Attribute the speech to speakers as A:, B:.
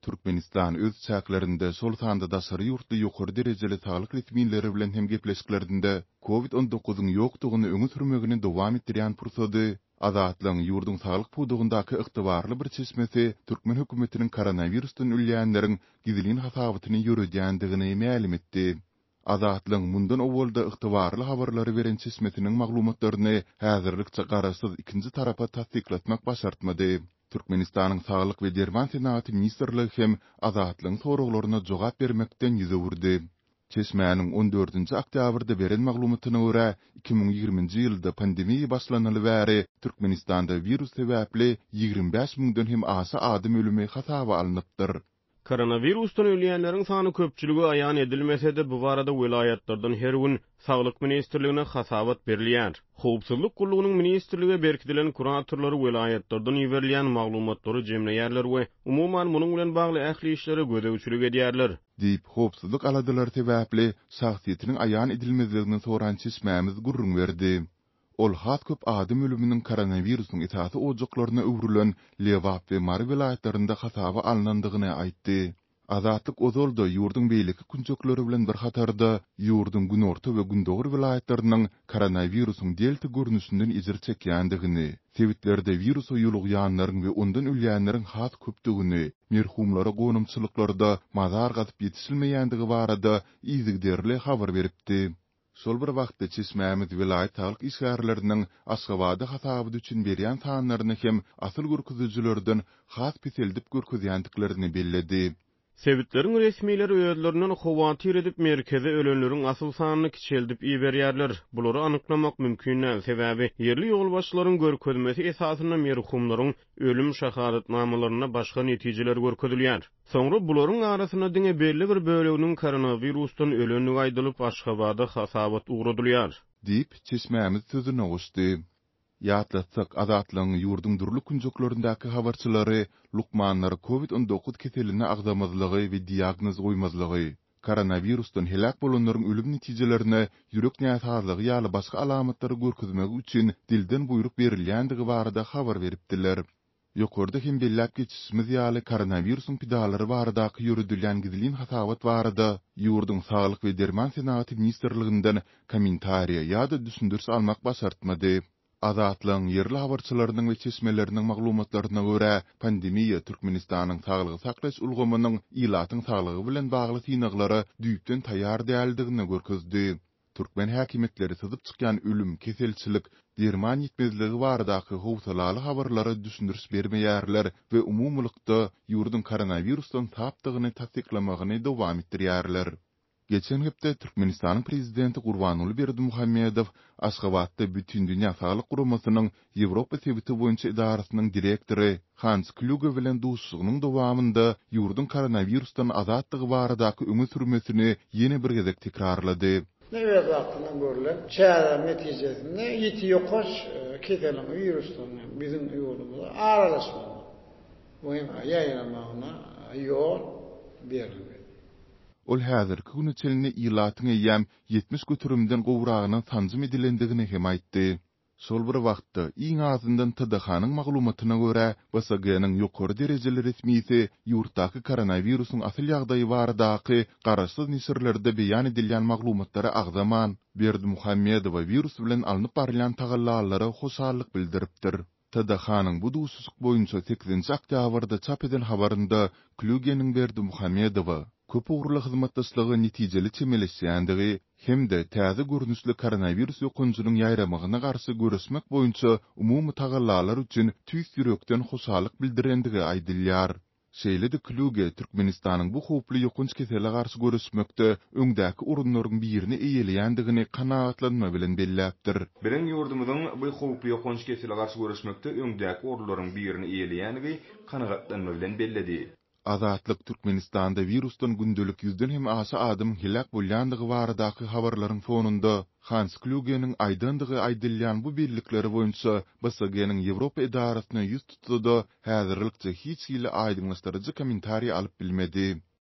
A: Türkmenistan öz çäklerinde sol sanda da sarı yurtly ýokary derejeli saglyk resmiýetleri bilen hem gepleşiklerinde COVID-19-yň ýokdugyny öňe sürmegini dowam etdirýän pursady, azatlyň ýurdun saglyk pudugundaky ygtybarly bir çeşmesi Türkmen hökümetiniň koronavirusdan ölýänleriň gizlin hasabatyny ýürüdýändigini ma'lum etdi. Azatlyň mundan owalda ygtybarly habarlary beren çeşmesiniň maglumatlaryny häzirlikçe garaşsyz ikinji tarapa tasdiklatmak başartmady. Türkmenistanyň Saglyk we Derman Senaty ministrligi hem azatlyň soraglaryna jogap bermekden ýüze urdy. Çeşmäniň 14-nji oktýabrda beren maglumatyna görä, 2020-nji ýylda pandemiýa başlanaly bäri Türkmenistanda virus sebäpli 25 000-dan hem aşy adam ölümi hasaba alınıpdyr.
B: Koronavirusdan ölýänleriň sany köpçüligi aýan edilmese-de bu barada vilayatlardan her gün Saglyk ministrligine hasabat berilýär. Howpsuzlyk gullugynyň ministrlige berkidilen kuratorlary vilayatlardan ýeberilýän maglumatlary jemleýärler we umuman munyň bilen bagly ähli işlere gödäwçilik edýärler.
A: Diýip howpsuzlyk aladylar sebäpli şahsiýetiniň aýan edilmezligini soran çeşmämiz gurrun berdi. Ol hat köp adam ölüminiň koronavirusyň etaty ojaklaryna öwrülen Lewap we Mary vilayatlarynda hasaba alınandygyny aýtdy. Azatlyk ozolda ýurdun beýleki kunjokları bilen bir hatarda ýurdun günorta we gündoğur vilayatlarynyň koronavirusyň delta görnüşinden izir çekýändigini, sebitlerde virus ýolugýanlaryň we ondan ölýänleriň hat köpdigini, merhumlara gonumçylyklarda mazar gatyp ýetisilmeýändigi barada izigderli habar beripdi. Şol bir wagtda çeşmämiz vilayat halk işgärleriniň Aşgabaty hasaby üçin berýän sanlaryny hem asyl gürküzüjülerden has peseldip görkezýändiklerini belledi.
B: Sebitleriň resmiýetleri öýdlerinden howatyr edip merkeze ölenleriň asyl sanyny kiçeldip iberýärler. Bulary anyklamak mümkin näme sebäbi ýerli ýol başlaryň görkezmesi esasyna merhumlaryň ölüm şahadatnamalaryna başga netijeler görkezilýär. Soňra bularyň arasyna diňe belli bir böleginiň koronavirusdan ölenligi aýdylyp Aşgabada hasabat uğradylýar.
A: Diýip çeşmämiz sözüne goşdy. Ýatlatsak azatlyň ýurdun durly kunjoklaryndaky habarçylary lukmanlar COVID-19 keselini agdamazlygy we diagnoz goýmazlygy, koronavirusdan helak bolanlaryň ölüm netijelerini ýürek näsazlygy ýaly başga alamatlary görkezmek üçin dilden buyruk berilýändigi barada habar beripdiler. Ýokarda hem bellap geçişimiz ýaly koronavirusyň pidalary baradaky ýürüdilýän gizlin hasabat barada ýurdun Saglyk we Derman Senaty ministrliginden kommentariýa ýa-da düşündürsi almak başartmady. Azatlyň ýerli habarçylarynyň we çeşmeleriniň maglumatlaryna görä, pandemiýa Türkmenistanyň saglygy saklaş ulgamynyň ilatyň saglygy bilen bagly synaglary düýpden taýýar däldigini görkezdi. Türkmen häkimetleri syzyp çykýan ölüm, keselçilik, derman ýetmezligi baradaky howsalaly habarlary düşündürs bermeýärler we umumlykda ýurdun koronavirusdan tapdygyny tasdiklamagyny dowam etdirýärler. Geçen hepde Türkmenistanyň prezidenti Gurbanuly Berdimuhammedow Aşgabatda bütün dünýä saglyk guramasynyň Ýewropa sebiti boýunça idarasynyň direktory Hans Kluge bilen duşsugynyň dowamında ýurdun koronavirusdan azatlygy baradaky öňe sürmesini ýene bir gezek tekrarlady.
C: Newet wagtynyň görülen çäre netijesinde ýeti ýokaş keselin virusdan bizim ýurdumyzda aralaşmagy. Bu hem ýaýramagyna ýol berildi.
A: Ol häzirki güni çelini ilatyň eýäm 70 götürümden gowragynyň tanjym edilendigini hem aýtdy. Şol bir wagtda iň azyndan TDH-nyň maglumatyna görä, BSG-nyň ýokary derejeli resmiýeti ýurtdaky koronavirusyň asyl ýagdaýy baradaky garaşsyz nisirlerde beýan edilýän maglumatlary agdaman Berdimuhammedow virus bilen alınıp barýan tagallalary hoşallyk bildiripdir. TDH-nyň bu duşsuzlyk boýunça 8-nji oktýabrda çap edilen habarynda Klugeniň Berdimuhammedow köp uğurlu hyzmatdaşlygy netijeli çemeleşýändigi hemde täze görnüşli koronavirus ýokunjunyň ýaýramagyna garşy görüşmek boýunça umumy tagallalar üçin tüýs ýürekden hoşallyk bildirendigi aýdylýar. Şeýle-de Kluge Türkmenistanyň bu howply ýokunç kesele garşy görüşmekde öňdäki urunlaryň birini eýelýändigini kanagatlanma bilen belläpdir.
D: Bilen ýurdumyzyň bu howply ýokunç kesele garşy görüşmekde öňdäki urunlaryň birini eýelýändigi kanagatlanma bilen belledi.
A: Azatlyk Türkmenistanda virusdan gündelik 100den hem aşy adam helak bolýandygy baradaky habarlaryň fonunda Hans Klugeniň aýdandygy aýdylýan bu birlikleri boýunça BSG-niň Ýewropa idarasyna ýüz tutdy, häzirlikçe hiç ýyly aýdymlaşdyrjy kommentariýa alyp bilmedi.